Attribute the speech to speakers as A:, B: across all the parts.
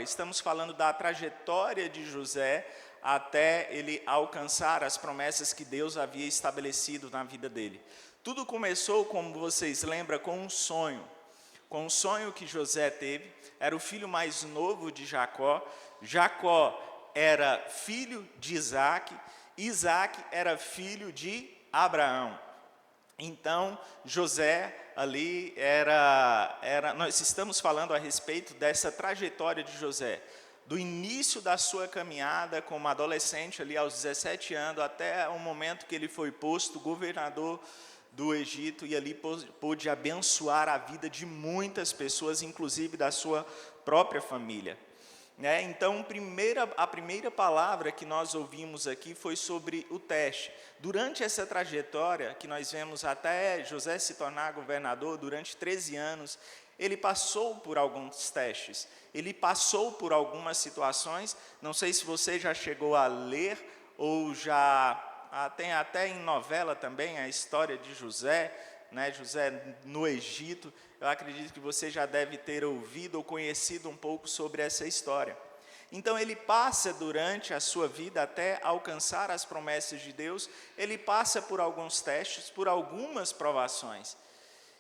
A: Estamos falando da trajetória de José até ele alcançar as promessas que Deus havia estabelecido na vida dele. Tudo começou, como vocês lembram, com um sonho que José teve. Era o filho mais novo de Jacó. Jacó era filho de Isaac. Isaac era filho de Abraão. Então, José ali nós estamos falando a respeito dessa trajetória de José, do início da sua caminhada como adolescente ali aos 17 anos, até o momento que ele foi posto governador do Egito e ali pôde abençoar a vida de muitas pessoas, inclusive da sua própria família. Então, a primeira palavra que nós ouvimos aqui foi sobre o teste. Durante essa trajetória, que nós vemos até José se tornar governador, durante 13 anos, ele passou por alguns testes, ele passou por algumas situações. Não sei se você já chegou a ler, ou tem até em novela também a história de José, José no Egito. Eu acredito que você já deve ter ouvido ou conhecido um pouco sobre essa história. Então, ele passa durante a sua vida até alcançar as promessas de Deus, ele passa por alguns testes, por algumas provações,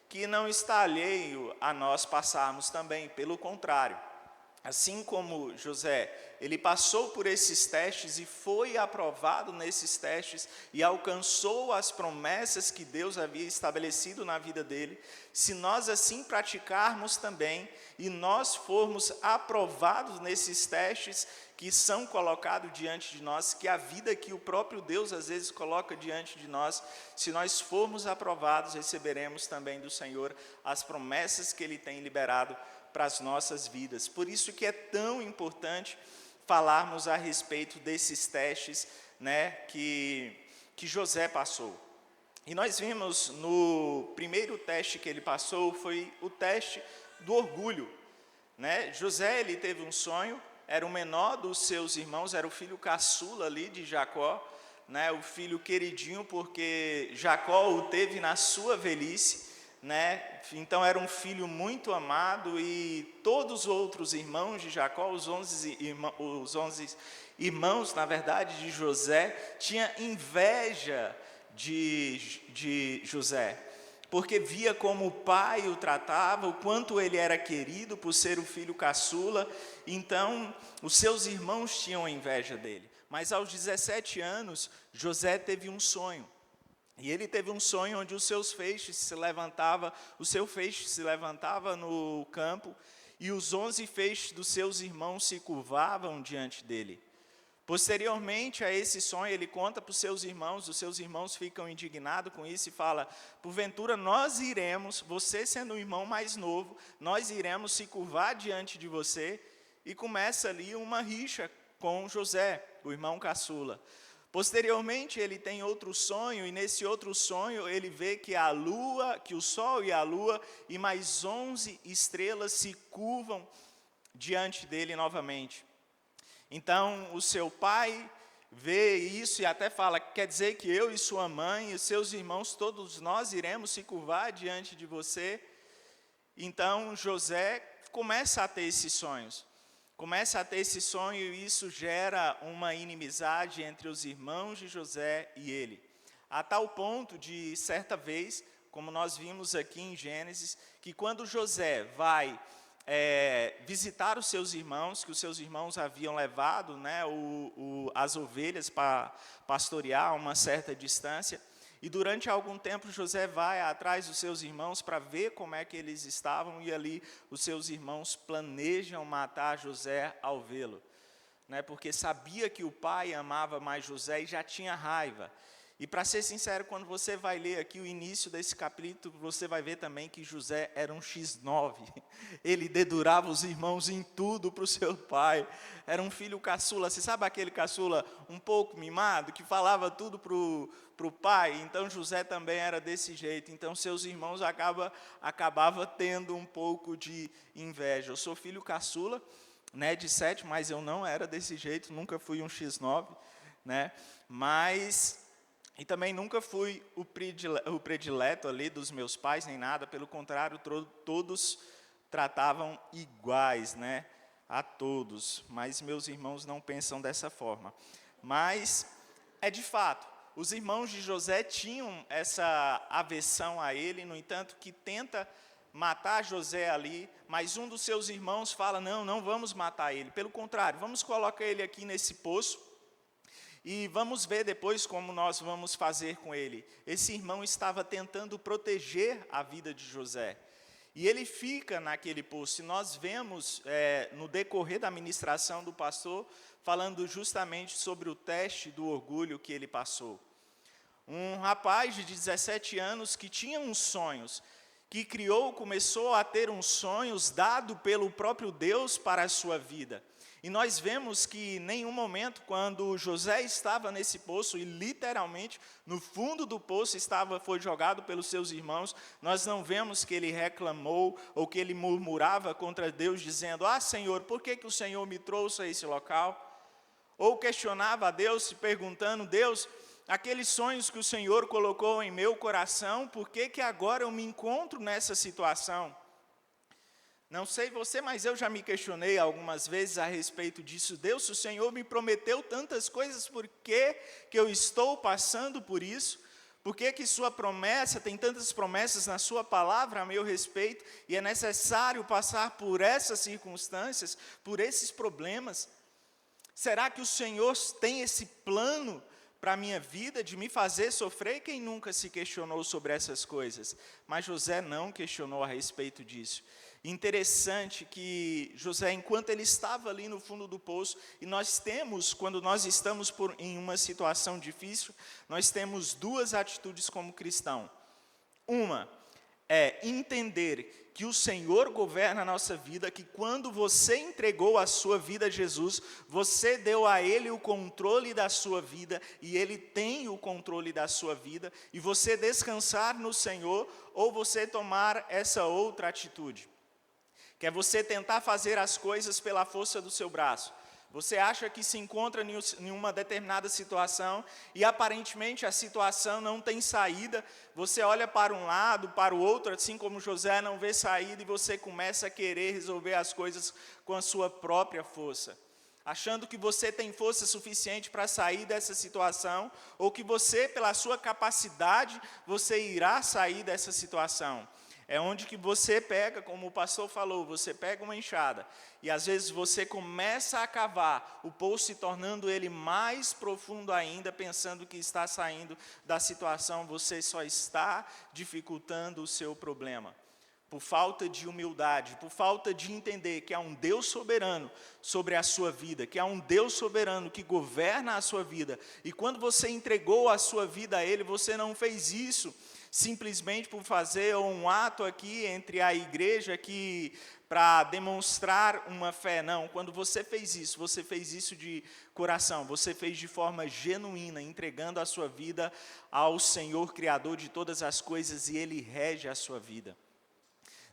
A: que não está alheio a nós passarmos também, pelo contrário. Assim como José, ele passou por esses testes e foi aprovado nesses testes e alcançou as promessas que Deus havia estabelecido na vida dele. Se nós assim praticarmos também e nós formos aprovados nesses testes que são colocados diante de nós, que a vida que o próprio Deus às vezes coloca diante de nós, se nós formos aprovados, receberemos também do Senhor as promessas que Ele tem liberado para as nossas vidas. Por isso que é tão importante falarmos a respeito desses testes, que José passou. E nós vimos no primeiro teste que ele passou, foi o teste do orgulho. José, ele teve um sonho, era o menor dos seus irmãos, era o filho caçula ali de Jacó, o filho queridinho, porque Jacó o teve na sua velhice, Então era um filho muito amado, e todos os outros irmãos de Jacó, os 11 irmãos, na verdade, de José, tinha inveja de José, porque via como o pai o tratava, o quanto ele era querido por ser o filho caçula. Então os seus irmãos tinham inveja dele. Mas aos 17 anos, José teve um sonho. E ele teve um sonho onde o seu feixe se levantava no campo, e os 11 feixes dos seus irmãos se curvavam diante dele. Posteriormente a esse sonho, ele conta para os seus irmãos ficam indignados com isso e falam: porventura nós iremos, você sendo o irmão mais novo, nós iremos se curvar diante de você. E começa ali uma rixa com José, o irmão caçula. Posteriormente, ele tem outro sonho, e nesse outro sonho ele vê que o sol e a lua e mais 11 estrelas se curvam diante dele novamente. Então, o seu pai vê isso e até fala: quer dizer que eu e sua mãe e seus irmãos, todos nós iremos se curvar diante de você? Então, José começa a ter esses sonhos. E isso gera uma inimizade entre os irmãos de José e ele. A tal ponto de, certa vez, como nós vimos aqui em Gênesis, que quando José vai visitar os seus irmãos, que os seus irmãos haviam levado as ovelhas para pastorear a uma certa distância, e durante algum tempo José vai atrás dos seus irmãos para ver como é que eles estavam, e ali os seus irmãos planejam matar José ao vê-lo, porque sabia que o pai amava mais José e já tinha raiva. E para ser sincero, quando você vai ler aqui o início desse capítulo, você vai ver também que José era um X9. Ele dedurava os irmãos em tudo para o seu pai. Era um filho caçula. Você sabe aquele caçula um pouco mimado, que falava tudo para o pai? Então José também era desse jeito. Então seus irmãos acabava tendo um pouco de inveja. Eu sou filho caçula, de 7, mas eu não era desse jeito, nunca fui um X9, E também nunca fui o predileto ali dos meus pais, nem nada. Pelo contrário, todos tratavam iguais, a todos, mas meus irmãos não pensam dessa forma. Mas, é de fato, os irmãos de José tinham essa aversão a ele, no entanto, que tenta matar José ali, mas um dos seus irmãos fala, não vamos matar ele, pelo contrário, vamos colocar ele aqui nesse poço, e vamos ver depois como nós vamos fazer com ele. Esse irmão estava tentando proteger a vida de José. E ele fica naquele poço. E nós vemos no decorrer da ministração do pastor, falando justamente sobre o teste do orgulho que ele passou. Um rapaz de 17 anos que tinha uns sonhos, que começou a ter uns sonhos dado pelo próprio Deus para a sua vida. E nós vemos que em nenhum momento, quando José estava nesse poço, e literalmente no fundo do poço foi jogado pelos seus irmãos, nós não vemos que ele reclamou ou que ele murmurava contra Deus, dizendo, Senhor, por que o Senhor me trouxe a esse local? Ou questionava a Deus, se perguntando, Deus, aqueles sonhos que o Senhor colocou em meu coração, por que agora eu me encontro nessa situação? Não sei você, mas eu já me questionei algumas vezes a respeito disso. Deus, se o Senhor me prometeu tantas coisas, por que eu estou passando por isso? Por que sua promessa, tem tantas promessas na sua palavra a meu respeito, e é necessário passar por essas circunstâncias, por esses problemas? Será que o Senhor tem esse plano para a minha vida, de me fazer sofrer? Quem nunca se questionou sobre essas coisas? Mas José não questionou a respeito disso. Interessante que José, enquanto ele estava ali no fundo do poço, e nós temos, quando nós estamos em uma situação difícil, nós temos duas atitudes como cristão. Uma é entender que o Senhor governa a nossa vida, que quando você entregou a sua vida a Jesus, você deu a Ele o controle da sua vida, e Ele tem o controle da sua vida, e você descansar no Senhor, ou você tomar essa outra atitude, que é você tentar fazer as coisas pela força do seu braço. Você acha que se encontra em uma determinada situação e aparentemente a situação não tem saída, você olha para um lado, para o outro, assim como José não vê saída, e você começa a querer resolver as coisas com a sua própria força, achando que você tem força suficiente para sair dessa situação, ou que você, pela sua capacidade, você irá sair dessa situação. É onde que você pega, como o pastor falou, você pega uma enxada, e às vezes você começa a cavar o poço, se tornando ele mais profundo ainda, pensando que está saindo da situação, você só está dificultando o seu problema. Por falta de humildade, por falta de entender que há um Deus soberano sobre a sua vida, que há um Deus soberano que governa a sua vida, e quando você entregou a sua vida a Ele, você não fez isso simplesmente por fazer um ato aqui entre a igreja para demonstrar uma fé. Não, quando você fez isso de coração, você fez de forma genuína, entregando a sua vida ao Senhor Criador de todas as coisas, e Ele rege a sua vida.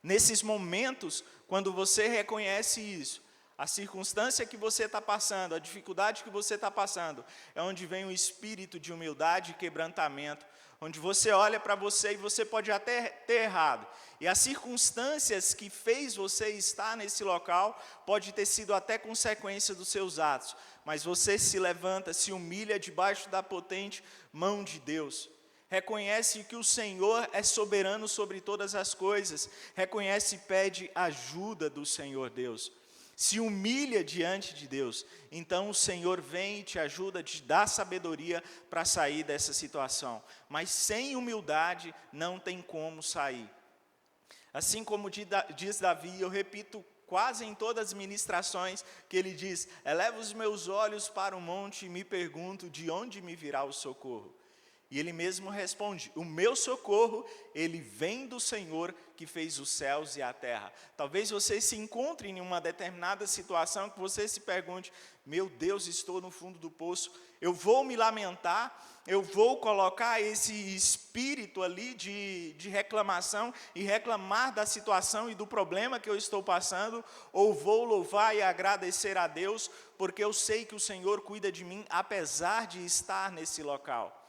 A: Nesses momentos, quando você reconhece isso, a circunstância que você está passando, a dificuldade que você está passando, é onde vem o espírito de humildade e quebrantamento, onde você olha para você e você pode até ter errado. E as circunstâncias que fez você estar nesse local, pode ter sido até consequência dos seus atos, mas você se levanta, se humilha debaixo da potente mão de Deus. Reconhece que o Senhor é soberano sobre todas as coisas, reconhece e pede ajuda do Senhor Deus. Se humilha diante de Deus, então o Senhor vem e te ajuda, te dá sabedoria para sair dessa situação. Mas sem humildade não tem como sair. Assim como diz Davi, eu repito quase em todas as ministrações, que ele diz, eleva os meus olhos para o monte e me pergunto, de onde me virá o socorro? E ele mesmo responde, o meu socorro, ele vem do Senhor que fez os céus e a terra. Talvez você se encontre em uma determinada situação que você se pergunte, meu Deus, estou no fundo do poço, eu vou me lamentar, eu vou colocar esse espírito ali de reclamação e reclamar da situação e do problema que eu estou passando, ou vou louvar e agradecer a Deus, porque eu sei que o Senhor cuida de mim, apesar de estar nesse local.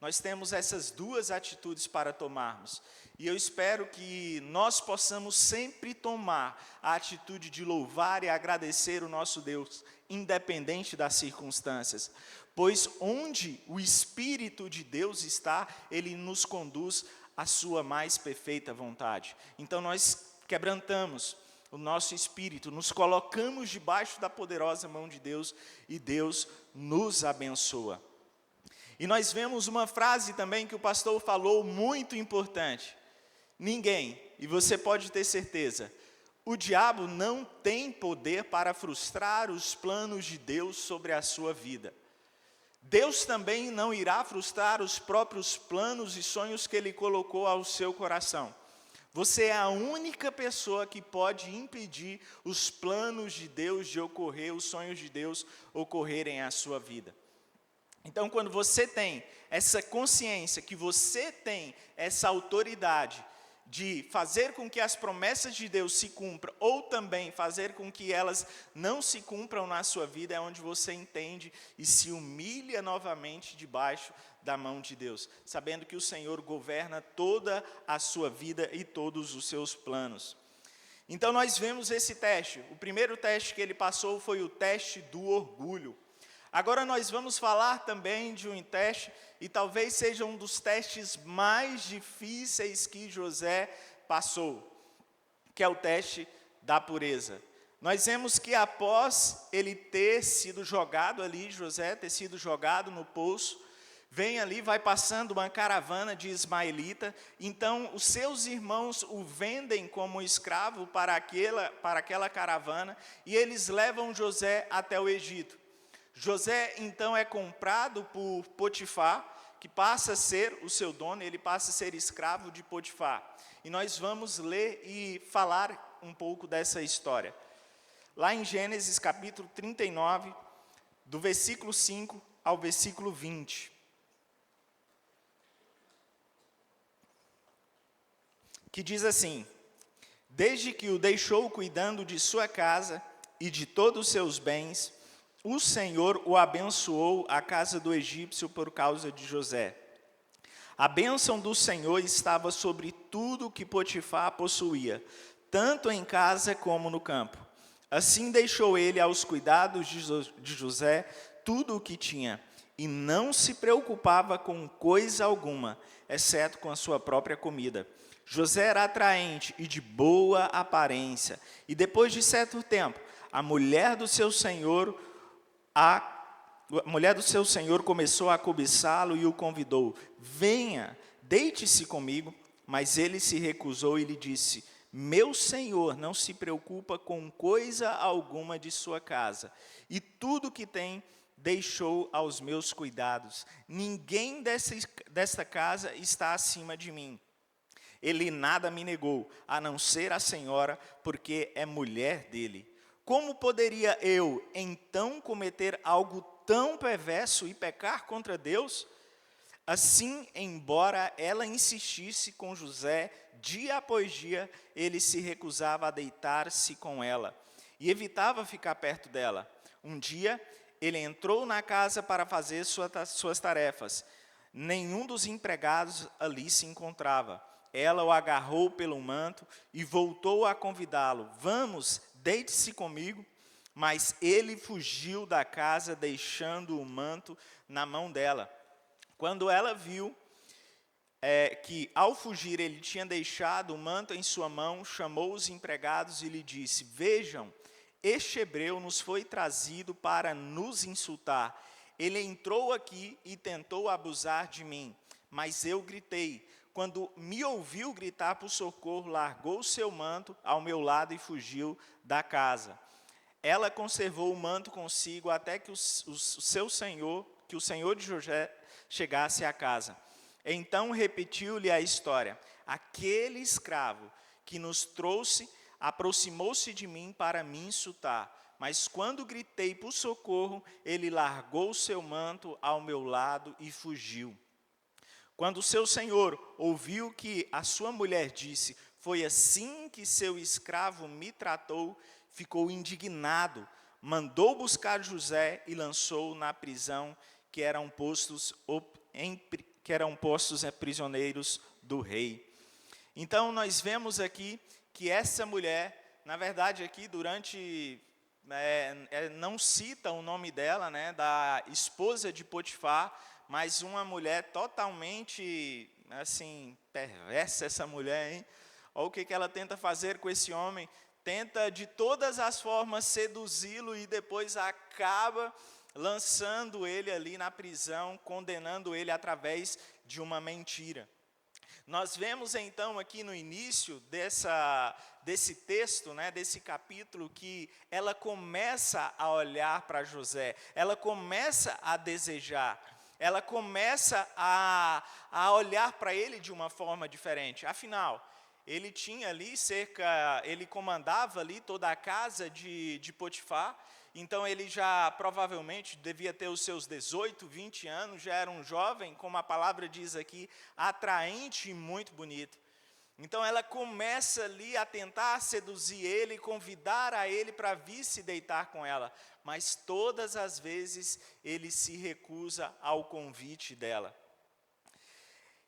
A: Nós temos essas duas atitudes para tomarmos. E eu espero que nós possamos sempre tomar a atitude de louvar e agradecer o nosso Deus, independente das circunstâncias. Pois onde o Espírito de Deus está, Ele nos conduz à sua mais perfeita vontade. Então nós quebrantamos o nosso espírito, nos colocamos debaixo da poderosa mão de Deus e Deus nos abençoa. E nós vemos uma frase também que o pastor falou muito importante. Ninguém, e você pode ter certeza, o diabo não tem poder para frustrar os planos de Deus sobre a sua vida. Deus também não irá frustrar os próprios planos e sonhos que Ele colocou ao seu coração. Você é a única pessoa que pode impedir os planos de Deus de ocorrer, os sonhos de Deus ocorrerem à sua vida. Então, quando você tem essa consciência, que você tem essa autoridade de fazer com que as promessas de Deus se cumpram, ou também fazer com que elas não se cumpram na sua vida, é onde você entende e se humilha novamente debaixo da mão de Deus, sabendo que o Senhor governa toda a sua vida e todos os seus planos. Então nós vemos esse teste. O primeiro teste que ele passou foi o teste do orgulho. Agora nós vamos falar também de um teste, e talvez seja um dos testes mais difíceis que José passou, que é o teste da pureza. Nós vemos que após ele ter sido jogado ali, José ter sido jogado no poço, vem ali, vai passando uma caravana de ismaelita, então os seus irmãos o vendem como escravo para aquela caravana, e eles levam José até o Egito. José, então, é comprado por Potifar, que passa a ser o seu dono, ele passa a ser escravo de Potifar. E nós vamos ler e falar um pouco dessa história. Lá em Gênesis, capítulo 39, do versículo 5 ao versículo 20. Que diz assim: desde que o deixou cuidando de sua casa e de todos os seus bens, o Senhor o abençoou a casa do egípcio por causa de José. A bênção do Senhor estava sobre tudo que Potifar possuía, tanto em casa como no campo. Assim deixou ele aos cuidados de José tudo o que tinha, e não se preocupava com coisa alguma, exceto com a sua própria comida. José era atraente e de boa aparência, e depois de certo tempo, a mulher do seu senhor começou a cobiçá-lo e o convidou: venha, deite-se comigo. Mas ele se recusou e lhe disse: meu senhor não se preocupa com coisa alguma de sua casa, e tudo que tem deixou aos meus cuidados. Ninguém desta casa está acima de mim. Ele nada me negou, a não ser a senhora, porque é mulher dele. Como poderia eu, então, cometer algo tão perverso e pecar contra Deus? Assim, embora ela insistisse com José, dia após dia, ele se recusava a deitar-se com ela e evitava ficar perto dela. Um dia, ele entrou na casa para fazer suas tarefas. Nenhum dos empregados ali se encontrava. Ela o agarrou pelo manto e voltou a convidá-lo: vamos, deite-se comigo. Mas ele fugiu da casa, deixando o manto na mão dela. Quando ela viu que ao fugir ele tinha deixado o manto em sua mão, chamou os empregados e lhe disse: vejam, este hebreu nos foi trazido para nos insultar. Ele entrou aqui e tentou abusar de mim, mas eu gritei. Quando me ouviu gritar por socorro, largou seu manto ao meu lado e fugiu da casa. Ela conservou o manto consigo até que o senhor de José chegasse à casa. Então repetiu-lhe a história: aquele escravo que nos trouxe aproximou-se de mim para me insultar, mas quando gritei por socorro, ele largou seu manto ao meu lado e fugiu. Quando seu senhor ouviu que a sua mulher disse: foi assim que seu escravo me tratou, ficou indignado, mandou buscar José e lançou-o na prisão que eram postos prisioneiros do rei. Então, nós vemos aqui que essa mulher, na verdade, aqui durante, não cita o nome dela, né, da esposa de Potifar, mas uma mulher totalmente, assim, perversa essa mulher, hein? Olha o que ela tenta fazer com esse homem. Tenta de todas as formas seduzi-lo e depois acaba lançando ele ali na prisão, condenando ele através de uma mentira. Nós vemos então aqui no início desse texto, né, desse capítulo, que ela começa a olhar para José, ela começa a desejar, ela começa a olhar para ele de uma forma diferente. Afinal, ele tinha ali ele comandava ali toda a casa de Potifar, então ele já provavelmente devia ter os seus 18, 20 anos, já era um jovem, como a palavra diz aqui, atraente e muito bonito. Então ela começa ali a tentar seduzir ele, convidar a ele para vir se deitar com ela, mas todas as vezes ele se recusa ao convite dela.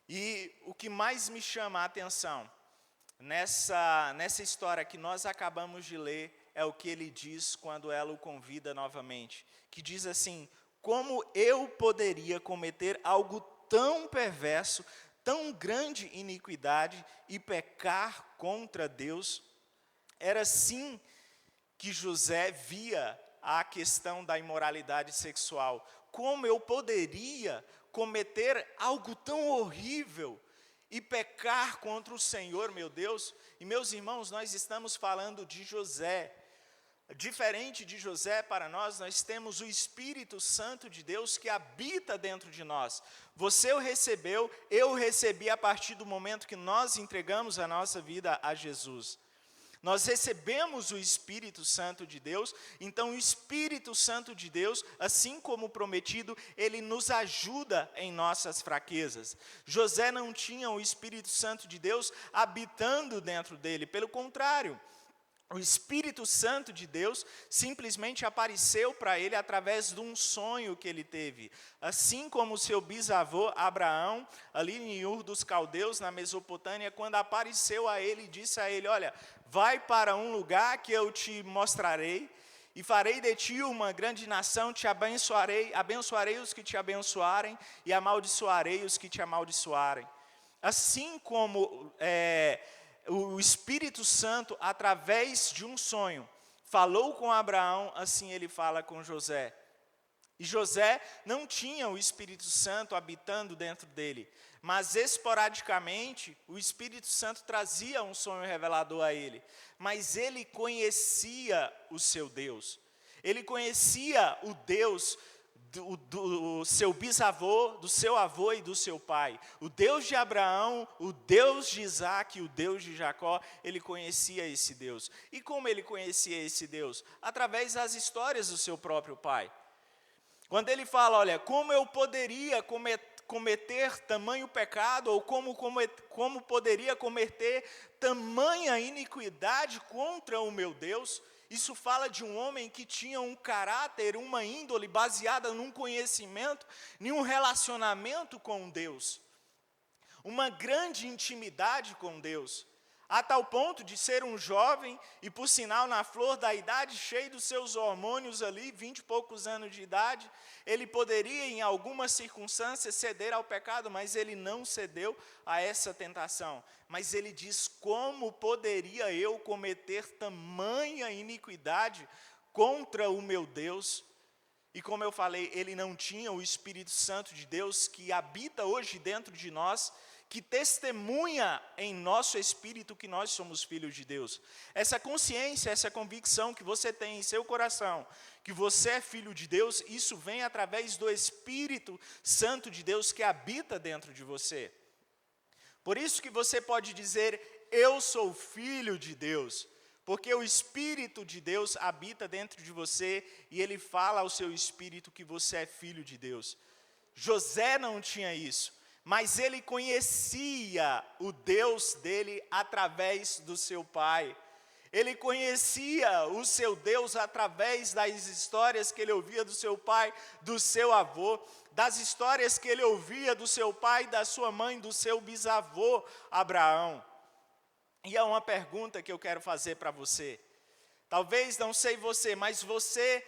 A: E o que mais me chama a atenção nessa história que nós acabamos de ler, é o que ele diz quando ela o convida novamente, que diz assim: como eu poderia cometer algo tão perverso, tão grande iniquidade e pecar contra Deus? Era assim que José via a questão da imoralidade sexual. Como eu poderia cometer algo tão horrível e pecar contra o Senhor, meu Deus? E meus irmãos, nós estamos falando de José. Diferente de José, para nós temos o Espírito Santo de Deus que habita dentro de nós. Você o recebeu, eu o recebi a partir do momento que nós entregamos a nossa vida a Jesus. Nós recebemos o Espírito Santo de Deus, então o Espírito Santo de Deus, assim como prometido, ele nos ajuda em nossas fraquezas. José não tinha o Espírito Santo de Deus habitando dentro dele, pelo contrário. O Espírito Santo de Deus simplesmente apareceu para ele através de um sonho que ele teve. Assim como o seu bisavô Abraão, ali em Ur dos Caldeus, na Mesopotâmia, quando apareceu a ele e disse a ele: olha, vai para um lugar que eu te mostrarei, e farei de ti uma grande nação, te abençoarei os que te abençoarem, e amaldiçoarei os que te amaldiçoarem. Assim como o Espírito Santo, através de um sonho, falou com Abraão, assim ele fala com José. E José não tinha o Espírito Santo habitando dentro dele, mas esporadicamente o Espírito Santo trazia um sonho revelador a ele. Mas ele conhecia o seu Deus, ele conhecia o Deus do seu bisavô, do seu avô e do seu pai. O Deus de Abraão, o Deus de Isaac e o Deus de Jacó, ele conhecia esse Deus. E como ele conhecia esse Deus? Através das histórias do seu próprio pai. Quando ele fala, olha, como eu poderia cometer tamanho pecado, ou como poderia cometer tamanha iniquidade contra o meu Deus? Isso fala de um homem que tinha um caráter, uma índole baseada num conhecimento, em um relacionamento com Deus. Uma grande intimidade com Deus. A tal ponto de ser um jovem, e por sinal na flor da idade, cheio dos seus hormônios ali, 20 e poucos anos de idade, ele poderia em algumas circunstâncias ceder ao pecado, mas ele não cedeu a essa tentação. Mas ele diz: como poderia eu cometer tamanha iniquidade contra o meu Deus? E como eu falei, ele não tinha o Espírito Santo de Deus que habita hoje dentro de nós, que testemunha em nosso espírito que nós somos filhos de Deus. Essa consciência, essa convicção que você tem em seu coração, que você é filho de Deus, isso vem através do Espírito Santo de Deus que habita dentro de você. Por isso que você pode dizer: eu sou filho de Deus, porque o Espírito de Deus habita dentro de você e ele fala ao seu espírito que você é filho de Deus. José não tinha isso, mas ele conhecia o Deus dele através do seu pai. Ele conhecia o seu Deus através das histórias que ele ouvia do seu pai, do seu avô, das histórias que ele ouvia do seu pai, da sua mãe, do seu bisavô Abraão. E é uma pergunta que eu quero fazer para você. Talvez, não sei você, mas você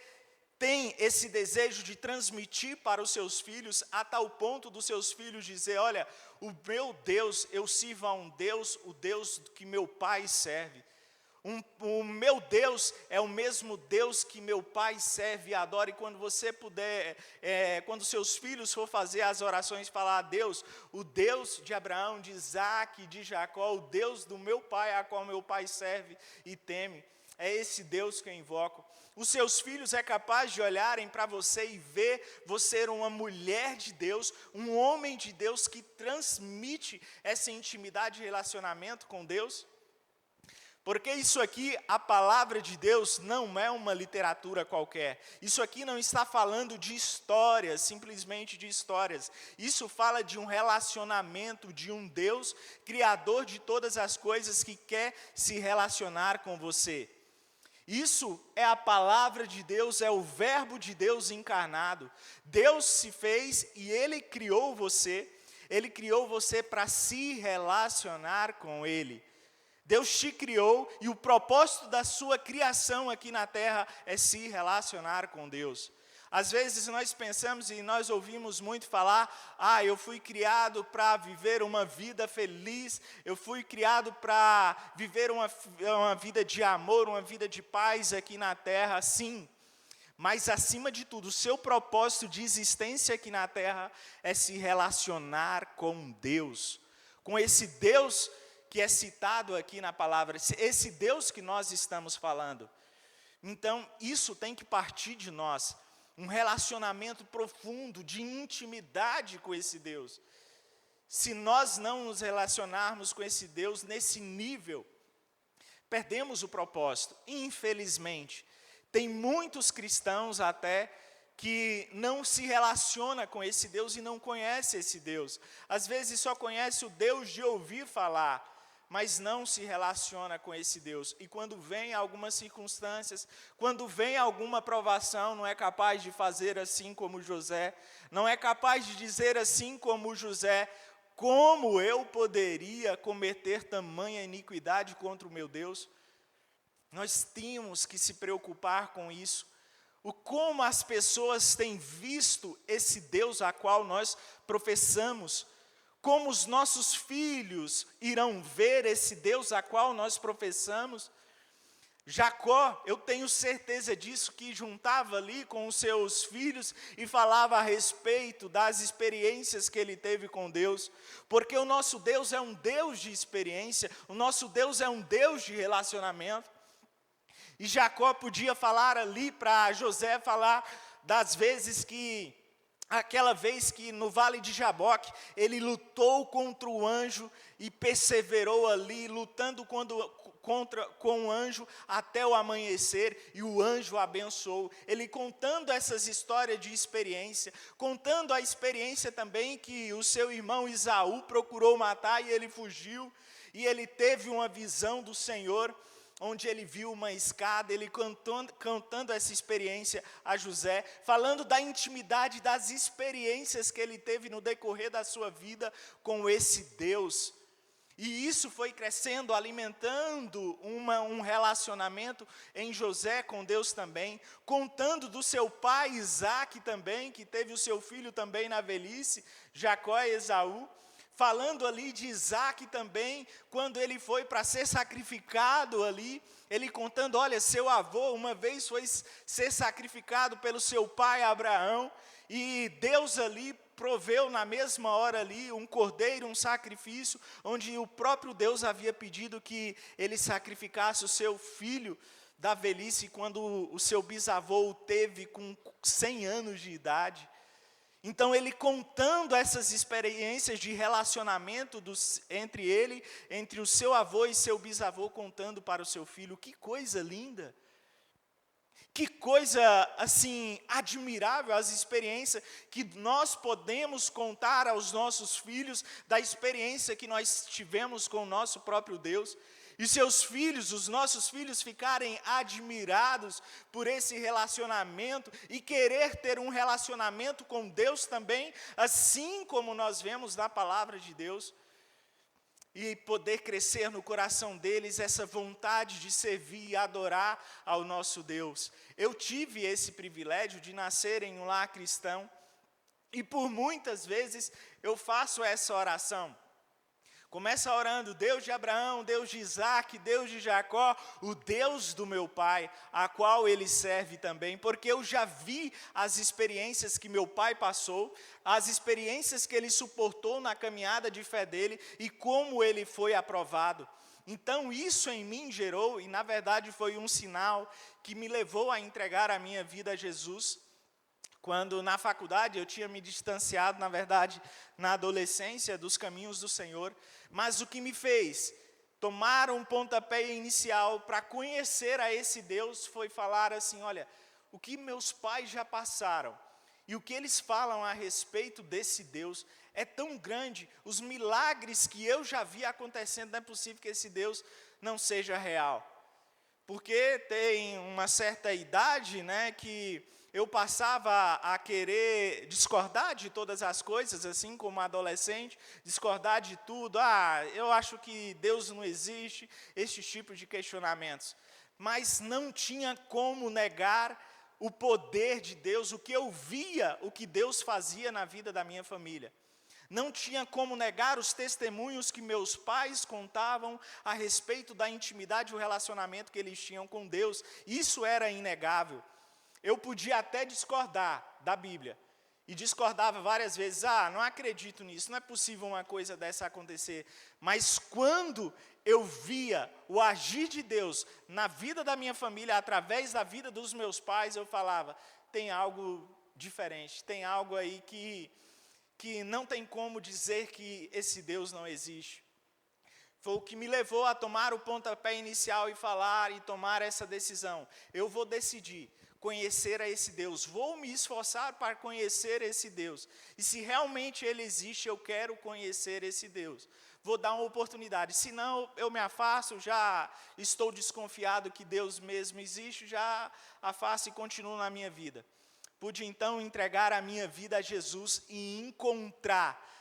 A: tem esse desejo de transmitir para os seus filhos, a tal ponto dos seus filhos dizer, olha, o meu Deus, eu sirvo a um Deus, o Deus que meu pai serve. O meu Deus é o mesmo Deus que meu pai serve e adora. E quando você puder, quando seus filhos for fazer as orações, falar a Deus, o Deus de Abraão, de Isaac, de Jacó, o Deus do meu pai, a qual meu pai serve e teme. É esse Deus que eu invoco. Os seus filhos é capaz de olharem para você e ver você ser uma mulher de Deus, um homem de Deus que transmite essa intimidade e relacionamento com Deus? Porque isso aqui, a palavra de Deus, não é uma literatura qualquer. Isso aqui não está falando de histórias, simplesmente de histórias. Isso fala de um relacionamento, de um Deus, criador de todas as coisas, que quer se relacionar com você. Isso é a palavra de Deus, é o verbo de Deus encarnado. Deus se fez e Ele criou você. Ele criou você para se relacionar com Ele. Deus te criou e o propósito da sua criação aqui na terra é se relacionar com Deus. Às vezes nós pensamos e nós ouvimos muito falar, eu fui criado para viver uma vida feliz, eu fui criado para viver uma vida de amor, uma vida de paz aqui na terra, sim. Mas acima de tudo, o seu propósito de existência aqui na terra é se relacionar com Deus, com esse Deus que é citado aqui na palavra, esse Deus que nós estamos falando. Então, isso tem que partir de nós, um relacionamento profundo, de intimidade com esse Deus. Se nós não nos relacionarmos com esse Deus nesse nível, perdemos o propósito. Infelizmente, tem muitos cristãos até que não se relaciona com esse Deus e não conhece esse Deus. Às vezes só conhece o Deus de ouvir falar, mas não se relaciona com esse Deus. E quando vem algumas circunstâncias, quando vem alguma provação, não é capaz de fazer assim como José, não é capaz de dizer assim como José, como eu poderia cometer tamanha iniquidade contra o meu Deus? Nós temos que se preocupar com isso. Como as pessoas têm visto esse Deus a qual nós professamos, como os nossos filhos irão ver esse Deus a qual nós professamos. Jacó, eu tenho certeza disso, que juntava ali com os seus filhos e falava a respeito das experiências que ele teve com Deus, porque o nosso Deus é um Deus de experiência, o nosso Deus é um Deus de relacionamento. E Jacó podia falar ali para José, falar das vezes que, aquela vez que no vale de Jaboque, ele lutou contra o anjo e perseverou ali, lutando com o anjo até o amanhecer, e o anjo o abençoou. Ele contando essas histórias de experiência, contando a experiência também que o seu irmão Esaú procurou matar e ele fugiu, e ele teve uma visão do Senhor, onde ele viu uma escada, ele contando essa experiência a José, falando da intimidade, das experiências que ele teve no decorrer da sua vida com esse Deus. E isso foi crescendo, alimentando um relacionamento em José com Deus também, contando do seu pai Isaac também, que teve o seu filho também na velhice, Jacó e Esaú. Falando ali de Isaac também, quando ele foi para ser sacrificado ali, ele contando, olha, seu avô uma vez foi ser sacrificado pelo seu pai Abraão, e Deus ali proveu na mesma hora ali um cordeiro, um sacrifício, onde o próprio Deus havia pedido que ele sacrificasse o seu filho da velhice, quando o seu bisavô o teve com 100 anos de idade. Então, ele contando essas experiências de relacionamento entre o seu avô e seu bisavô, contando para o seu filho. Que coisa linda! Que coisa, assim, admirável, as experiências que nós podemos contar aos nossos filhos, da experiência que nós tivemos com o nosso próprio Deus. E seus filhos, os nossos filhos, ficarem admirados por esse relacionamento e querer ter um relacionamento com Deus também, assim como nós vemos na palavra de Deus. e poder crescer no coração deles essa vontade de servir e adorar ao nosso Deus. Eu tive esse privilégio de nascer em um lar cristão, e por muitas vezes eu faço essa oração. Começa orando, Deus de Abraão, Deus de Isaac, Deus de Jacó, o Deus do meu pai, a qual ele serve também, porque eu já vi as experiências que meu pai passou, as experiências que ele suportou na caminhada de fé dele e como ele foi aprovado. Então isso em mim gerou, e na verdade foi um sinal que me levou a entregar a minha vida a Jesus. Quando na faculdade eu tinha me distanciado, na verdade, na adolescência, dos caminhos do Senhor, mas o que me fez tomar um pontapé inicial para conhecer a esse Deus foi falar assim, olha, o que meus pais já passaram e o que eles falam a respeito desse Deus é tão grande, os milagres que eu já vi acontecendo, não é possível que esse Deus não seja real. Porque tem uma certa idade, né, que eu passava a querer discordar de todas as coisas, assim como adolescente, discordar de tudo. Eu acho que Deus não existe, esse tipo de questionamentos. Mas não tinha como negar o poder de Deus, o que eu via, o que Deus fazia na vida da minha família. Não tinha como negar os testemunhos que meus pais contavam a respeito da intimidade e o relacionamento que eles tinham com Deus. Isso era inegável. Eu podia até discordar da Bíblia, e discordava várias vezes, não acredito nisso, não é possível uma coisa dessa acontecer. Mas quando eu via o agir de Deus na vida da minha família, através da vida dos meus pais, eu falava, tem algo diferente, tem algo aí que não tem como dizer que esse Deus não existe. Foi o que me levou a tomar o pontapé inicial e falar e tomar essa decisão. Eu vou decidir conhecer a esse Deus, vou me esforçar para conhecer esse Deus, e se realmente Ele existe, eu quero conhecer esse Deus, vou dar uma oportunidade, senão eu me afasto, já estou desconfiado que Deus mesmo existe, já afasto e continuo na minha vida. Pude então entregar a minha vida a Jesus e encontrar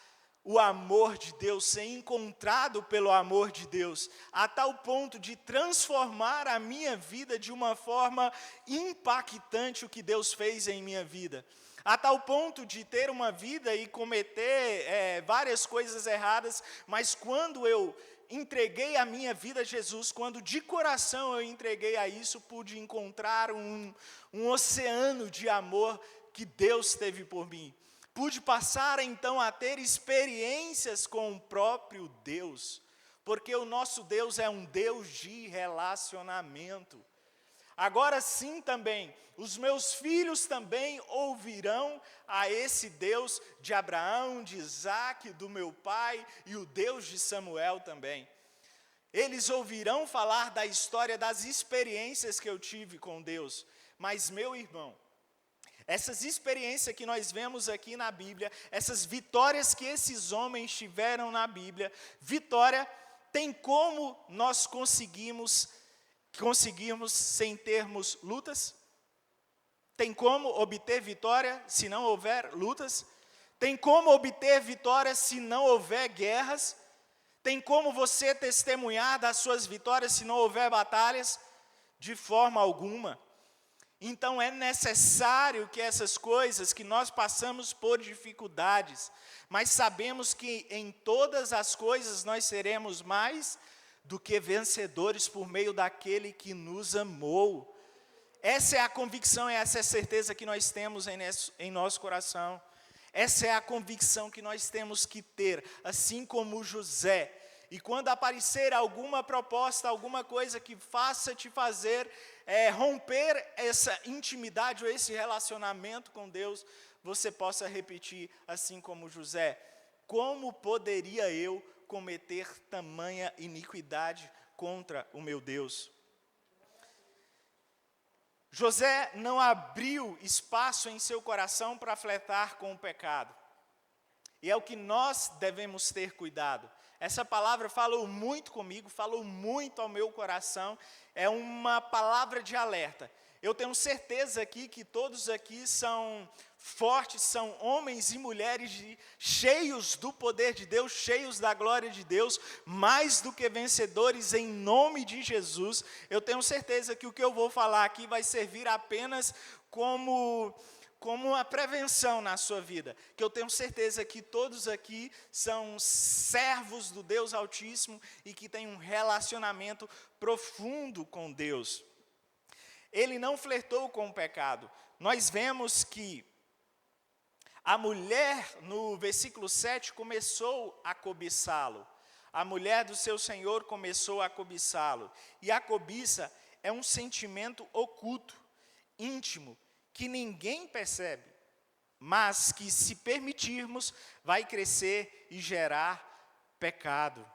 A: o amor de Deus, ser encontrado pelo amor de Deus, a tal ponto de transformar a minha vida de uma forma impactante o que Deus fez em minha vida. A tal ponto de ter uma vida e cometer várias coisas erradas, mas quando eu entreguei a minha vida a Jesus, quando de coração eu entreguei a isso, pude encontrar um oceano de amor que Deus teve por mim. Pude passar então a ter experiências com o próprio Deus, porque o nosso Deus é um Deus de relacionamento. Agora sim também, os meus filhos também ouvirão a esse Deus de Abraão, de Isaac, do meu pai e o Deus de Samuel também. Eles ouvirão falar da história, das experiências que eu tive com Deus. Mas meu irmão, essas experiências que nós vemos aqui na Bíblia, essas vitórias que esses homens tiveram na Bíblia, vitória tem como nós conseguirmos sem termos lutas? Tem como obter vitória se não houver lutas? Tem como obter vitória se não houver guerras? Tem como você testemunhar das suas vitórias se não houver batalhas? De forma alguma. Então é necessário que essas coisas, que nós passamos por dificuldades, mas sabemos que em todas as coisas nós seremos mais do que vencedores por meio daquele que nos amou. Essa é a convicção, essa é a certeza que nós temos em nosso coração. Essa é a convicção que nós temos que ter, assim como José. E quando aparecer alguma proposta, alguma coisa que faça te fazer romper essa intimidade ou esse relacionamento com Deus, você possa repetir assim como José: como poderia eu cometer tamanha iniquidade contra o meu Deus? José não abriu espaço em seu coração para flertar com o pecado. E é o que nós devemos ter cuidado. Essa palavra falou muito comigo, falou muito ao meu coração. É uma palavra de alerta. Eu tenho certeza aqui que todos aqui são fortes, são homens e mulheres cheios do poder de Deus, cheios da glória de Deus, mais do que vencedores em nome de Jesus. Eu tenho certeza que o que eu vou falar aqui vai servir apenas como uma prevenção na sua vida, que eu tenho certeza que todos aqui são servos do Deus Altíssimo e que têm um relacionamento profundo com Deus. Ele não flertou com o pecado. Nós vemos que a mulher, no versículo 7, começou a cobiçá-lo. A mulher do seu senhor começou a cobiçá-lo. E a cobiça é um sentimento oculto, íntimo, que ninguém percebe, mas que, se permitirmos, vai crescer e gerar pecado.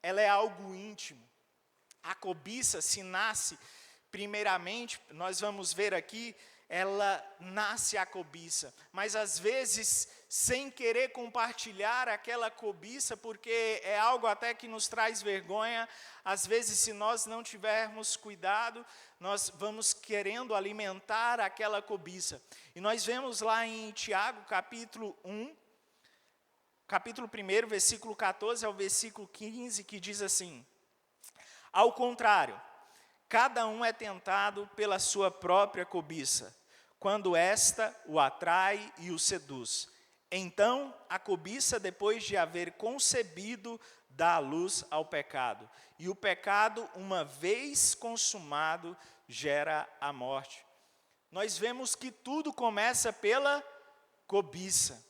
A: Ela é algo íntimo. A cobiça se nasce, primeiramente, nós vamos ver aqui, ela nasce a cobiça, mas às vezes sem querer compartilhar aquela cobiça, porque é algo até que nos traz vergonha. Às vezes, se nós não tivermos cuidado, nós vamos querendo alimentar aquela cobiça. E nós vemos lá em Tiago, capítulo 1, versículo 14 ao versículo 15, que diz assim: ao contrário, cada um é tentado pela sua própria cobiça, quando esta o atrai e o seduz. Então, a cobiça, depois de haver concebido, dá luz ao pecado. E o pecado, uma vez consumado, gera a morte. Nós vemos que tudo começa pela cobiça.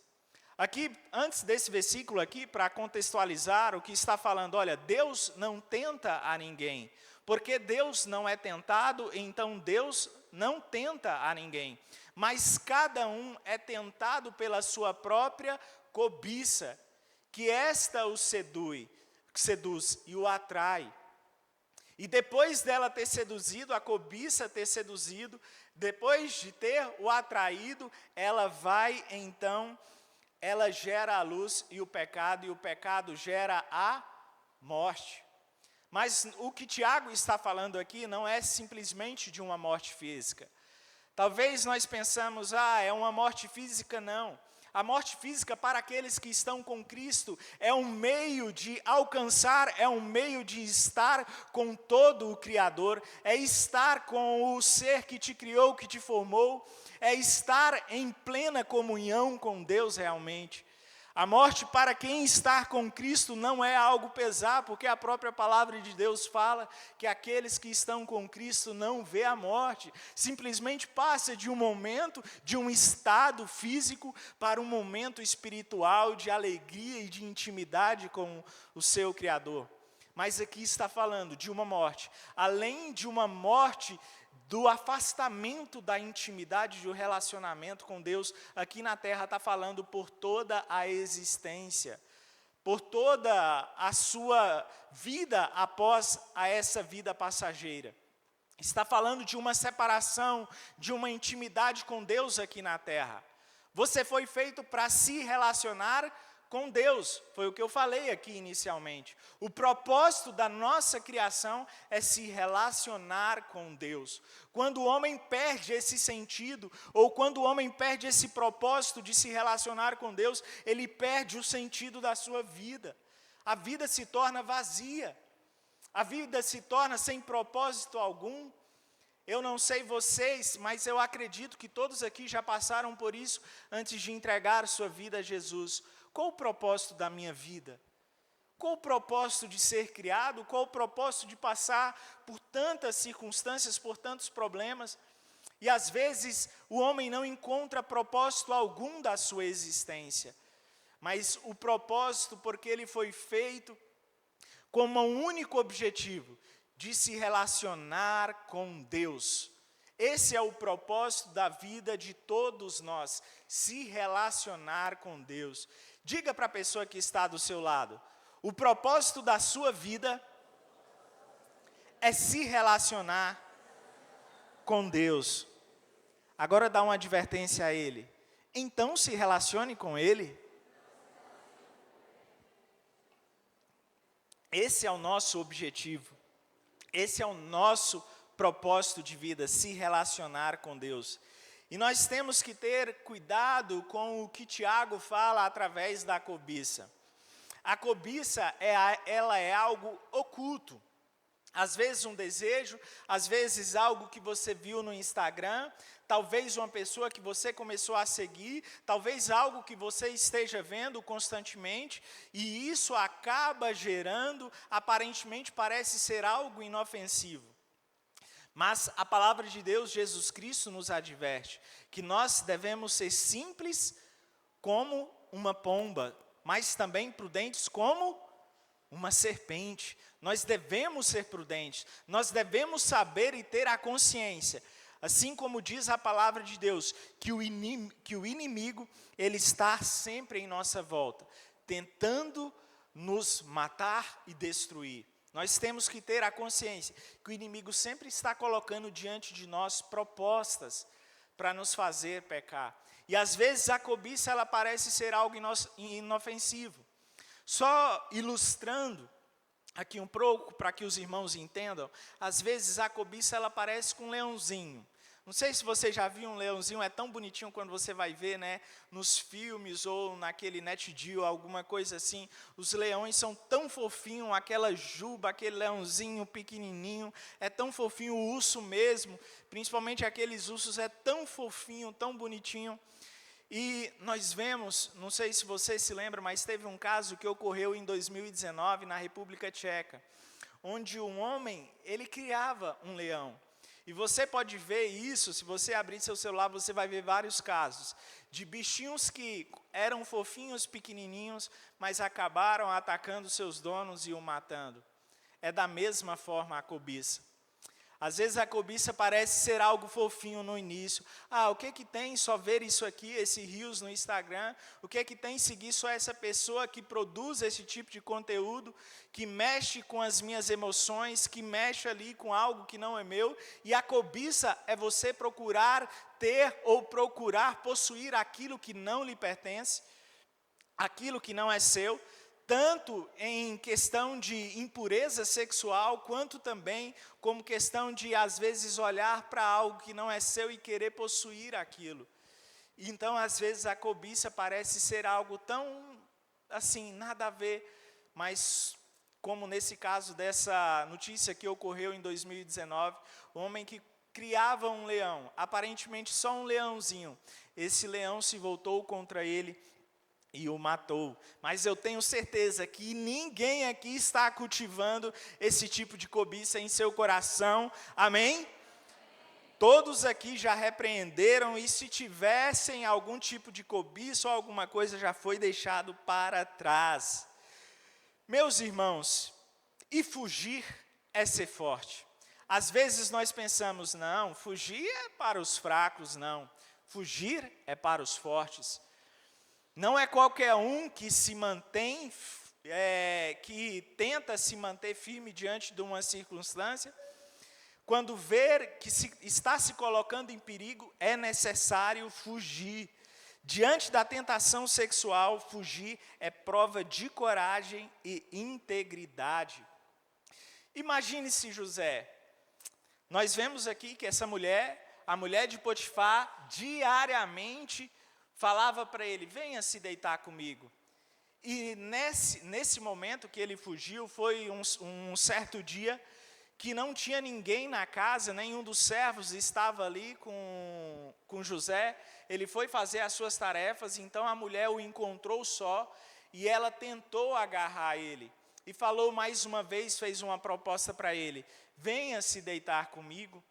A: Aqui, antes desse versículo aqui, para contextualizar o que está falando, olha, Deus não tenta a ninguém. Porque Deus não é tentado, então Deus não tenta a ninguém. Mas cada um é tentado pela sua própria cobiça, que esta o seduz e o atrai. E depois dela ter seduzido, a cobiça ter seduzido, depois de ter o atraído, ela vai então, ela gera a luz e o pecado gera a morte. Mas o que Tiago está falando aqui não é simplesmente de uma morte física. Talvez nós pensamos, é uma morte física, não. A morte física para aqueles que estão com Cristo é um meio de alcançar, é um meio de estar com todo o Criador, é estar com o ser que te criou, que te formou, é estar em plena comunhão com Deus realmente. A morte para quem está com Cristo não é algo pesado, porque a própria palavra de Deus fala que aqueles que estão com Cristo não vê a morte, simplesmente passa de um momento, de um estado físico para um momento espiritual de alegria e de intimidade com o seu Criador. Mas aqui está falando de uma morte, além de uma morte do afastamento da intimidade, do relacionamento com Deus, aqui na terra está falando por toda a existência, por toda a sua vida após essa vida passageira. Está falando de uma separação, de uma intimidade com Deus aqui na terra. Você foi feito para se relacionar com Deus, foi o que eu falei aqui inicialmente. O propósito da nossa criação é se relacionar com Deus. Quando o homem perde esse sentido, ou quando o homem perde esse propósito de se relacionar com Deus, ele perde o sentido da sua vida. A vida se torna vazia, a vida se torna sem propósito algum. Eu não sei vocês, mas eu acredito que todos aqui já passaram por isso antes de entregar sua vida a Jesus. Qual o propósito da minha vida? Qual o propósito de ser criado? Qual o propósito de passar por tantas circunstâncias, por tantos problemas? E às vezes o homem não encontra propósito algum da sua existência. Mas o propósito, porque ele foi feito com um único objetivo, de se relacionar com Deus. Esse é o propósito da vida de todos nós, se relacionar com Deus. Diga para a pessoa que está do seu lado, o propósito da sua vida é se relacionar com Deus. Agora dá uma advertência a ele. Então se relacione com Ele. Esse é o nosso objetivo. Esse é o nosso propósito de vida, se relacionar com Deus. E nós temos que ter cuidado com o que Tiago fala através da cobiça. A cobiça, ela é algo oculto. Às vezes um desejo, às vezes algo que você viu no Instagram, talvez uma pessoa que você começou a seguir, talvez algo que você esteja vendo constantemente, e isso acaba gerando, aparentemente parece ser algo inofensivo. Mas a palavra de Deus, Jesus Cristo, nos adverte que nós devemos ser simples como uma pomba, mas também prudentes como uma serpente. Nós devemos ser prudentes, nós devemos saber e ter a consciência, assim como diz a palavra de Deus, que o inimigo, ele está sempre em nossa volta, tentando nos matar e destruir. Nós temos que ter a consciência que o inimigo sempre está colocando diante de nós propostas para nos fazer pecar. E às vezes a cobiça, ela parece ser algo inofensivo. Só ilustrando aqui um pouco para que os irmãos entendam, às vezes a cobiça, ela parece com um leãozinho. Não sei se você já viu um leãozinho, é tão bonitinho quando você vai ver, né, nos filmes ou naquele Nat Geo, alguma coisa assim. Os leões são tão fofinhos, aquela juba, aquele leãozinho pequenininho, é tão fofinho, o urso mesmo, principalmente aqueles ursos, é tão fofinho, tão bonitinho. E nós vemos, não sei se você se lembra, mas teve um caso que ocorreu em 2019 na República Tcheca, onde um homem, ele criava um leão. E você pode ver isso, se você abrir seu celular, você vai ver vários casos de bichinhos que eram fofinhos, pequenininhos, mas acabaram atacando seus donos e o matando. É da mesma forma a cobiça. Às vezes a cobiça parece ser algo fofinho no início. O que tem só ver isso aqui, esse Reels no Instagram? O que tem seguir só essa pessoa que produz esse tipo de conteúdo, que mexe com as minhas emoções, que mexe ali com algo que não é meu? E a cobiça é você procurar ter ou procurar possuir aquilo que não lhe pertence, aquilo que não é seu, tanto em questão de impureza sexual, quanto também como questão de, às vezes, olhar para algo que não é seu e querer possuir aquilo. Então, às vezes, a cobiça parece ser algo tão, assim, nada a ver, mas como nesse caso dessa notícia que ocorreu em 2019, o homem que criava um leão, aparentemente só um leãozinho, esse leão se voltou contra ele e o matou. Mas eu tenho certeza que ninguém aqui está cultivando esse tipo de cobiça em seu coração. Amém? Todos aqui já repreenderam, e se tivessem algum tipo de cobiça ou alguma coisa, já foi deixado para trás. Meus irmãos, e fugir é ser forte. Às vezes nós pensamos, não, fugir é para os fracos, não. Fugir é para os fortes. Não é qualquer um que se mantém, que tenta se manter firme diante de uma circunstância. Quando ver que está se colocando em perigo, é necessário fugir. Diante da tentação sexual, fugir é prova de coragem e integridade. Imagine-se José. Nós vemos aqui que essa mulher, a mulher de Potifar, diariamente falava para ele, venha se deitar comigo. E nesse momento que ele fugiu, foi um certo dia que não tinha ninguém na casa, nenhum dos servos estava ali com José. Ele foi fazer as suas tarefas, então a mulher o encontrou só, e ela tentou agarrar ele. E falou mais uma vez, fez uma proposta para ele, venha se deitar comigo.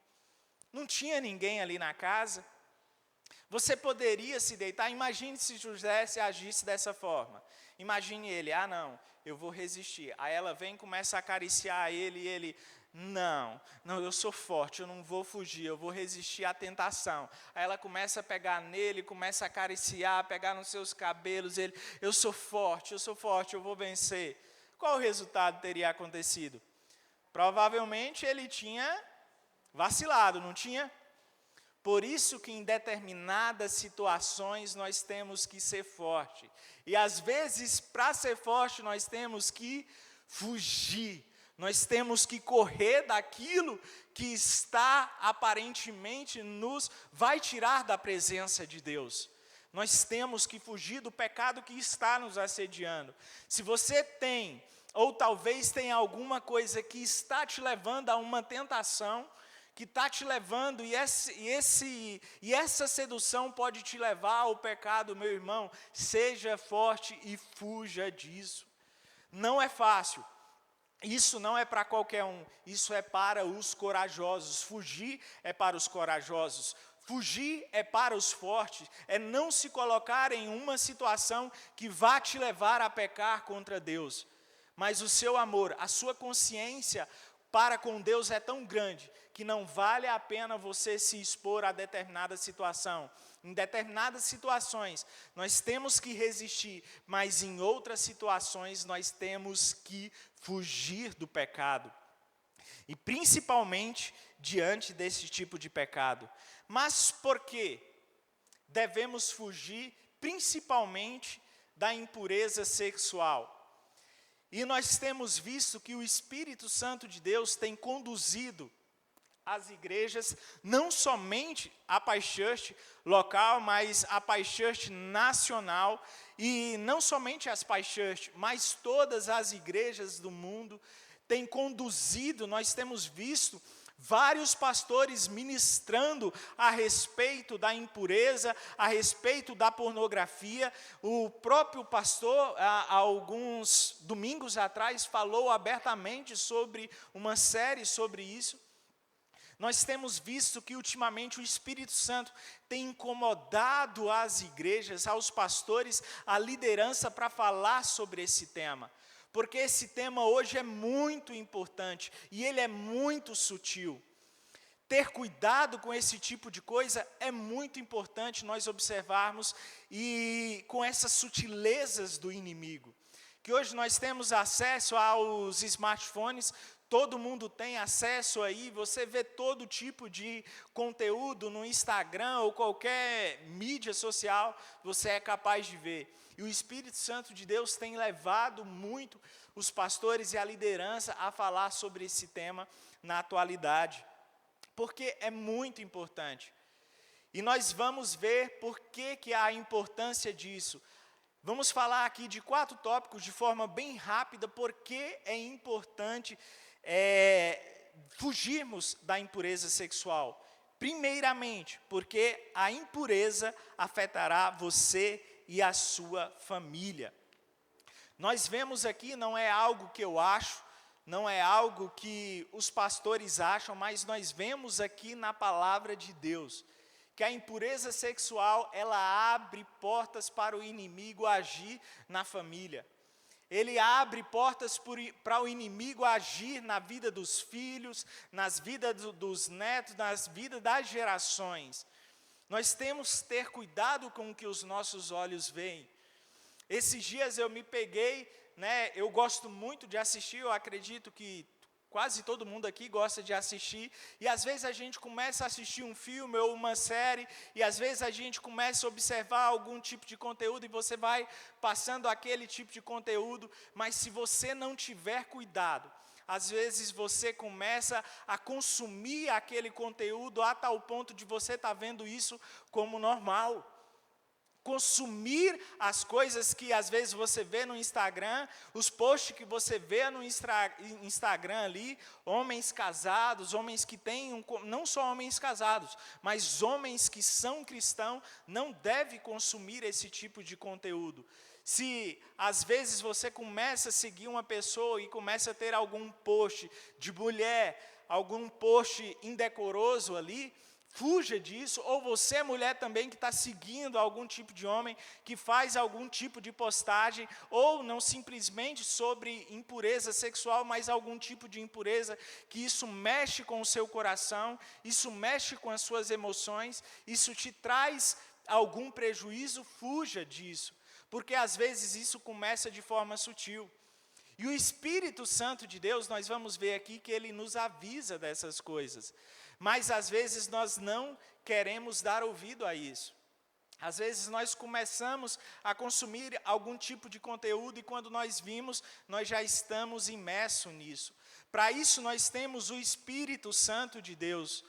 A: Não tinha ninguém ali na casa. Você poderia se deitar, imagine se José se agisse dessa forma. Imagine ele, não, eu vou resistir. Aí ela vem e começa a acariciar ele, e ele, não, eu sou forte, eu não vou fugir, eu vou resistir à tentação. Aí ela começa a pegar nele, começa a acariciar, pegar nos seus cabelos, ele, eu sou forte, eu vou vencer. Qual o resultado teria acontecido? Provavelmente ele tinha vacilado, não tinha? Por isso que em determinadas situações nós temos que ser forte. E às vezes, para ser forte, nós temos que fugir. Nós temos que correr daquilo que está aparentemente vai tirar da presença de Deus. Nós temos que fugir do pecado que está nos assediando. Se você tem, ou talvez tenha alguma coisa que está te levando a uma tentação, que está te levando, e essa sedução pode te levar ao pecado, meu irmão, seja forte e fuja disso. Não é fácil. Isso não é para qualquer um, isso é para os corajosos. Fugir é para os corajosos. Fugir é para os fortes, é não se colocar em uma situação que vá te levar a pecar contra Deus. Mas o seu amor, a sua consciência para com Deus é tão grande, que não vale a pena você se expor a determinada situação. Em determinadas situações, nós temos que resistir, mas em outras situações, nós temos que fugir do pecado. E principalmente diante desse tipo de pecado. Mas por que devemos fugir principalmente da impureza sexual? E nós temos visto que o Espírito Santo de Deus tem conduzido as igrejas, não somente a Pai Church local, mas a Pai Church nacional, e não somente as Pai Church, mas todas as igrejas do mundo têm conduzido, nós temos visto vários pastores ministrando a respeito da impureza, a respeito da pornografia. O próprio pastor, há alguns domingos atrás, falou abertamente sobre uma série sobre isso. Nós temos visto que ultimamente o Espírito Santo tem incomodado as igrejas, aos pastores, a liderança para falar sobre esse tema. Porque esse tema hoje é muito importante e ele é muito sutil. Ter cuidado com esse tipo de coisa é muito importante nós observarmos e com essas sutilezas do inimigo. Que hoje nós temos acesso aos smartphones, todo mundo tem acesso aí, você vê todo tipo de conteúdo no Instagram ou qualquer mídia social, você é capaz de ver. E o Espírito Santo de Deus tem levado muito os pastores e a liderança a falar sobre esse tema na atualidade. Porque é muito importante. E nós vamos ver por que há a importância disso. Vamos falar aqui de 4 tópicos de forma bem rápida, porque é importante fugirmos da impureza sexual. Primeiramente, porque a impureza afetará você e a sua família. Nós vemos aqui, não é algo que eu acho, não é algo que os pastores acham, mas nós vemos aqui na palavra de Deus, que a impureza sexual, ela abre portas para o inimigo agir na família. Ele abre portas para o inimigo agir na vida dos filhos, nas vidas dos netos, nas vidas das gerações. Nós temos que ter cuidado com o que os nossos olhos veem. Esses dias eu me peguei, eu gosto muito de assistir, eu acredito que quase todo mundo aqui gosta de assistir, e às vezes a gente começa a assistir um filme ou uma série, e às vezes a gente começa a observar algum tipo de conteúdo, e você vai passando aquele tipo de conteúdo, mas se você não tiver cuidado, às vezes você começa a consumir aquele conteúdo a tal ponto de você estar vendo isso como normal. Consumir as coisas que às vezes você vê no Instagram, os posts que você vê no Instagram ali, homens casados, homens que têm, não só homens casados, mas homens que são cristãos, não devem consumir esse tipo de conteúdo. Se às vezes você começa a seguir uma pessoa e começa a ter algum post de mulher, algum post indecoroso ali, fuja disso, ou você, mulher também, que está seguindo algum tipo de homem, que faz algum tipo de postagem, ou não simplesmente sobre impureza sexual, mas algum tipo de impureza, que isso mexe com o seu coração, isso mexe com as suas emoções, isso te traz algum prejuízo, fuja disso, porque às vezes isso começa de forma sutil. E o Espírito Santo de Deus, nós vamos ver aqui que ele nos avisa dessas coisas. Mas às vezes nós não queremos dar ouvido a isso. Às vezes nós começamos a consumir algum tipo de conteúdo e quando nós vimos, nós já estamos imersos nisso. Para isso nós temos o Espírito Santo de Deus.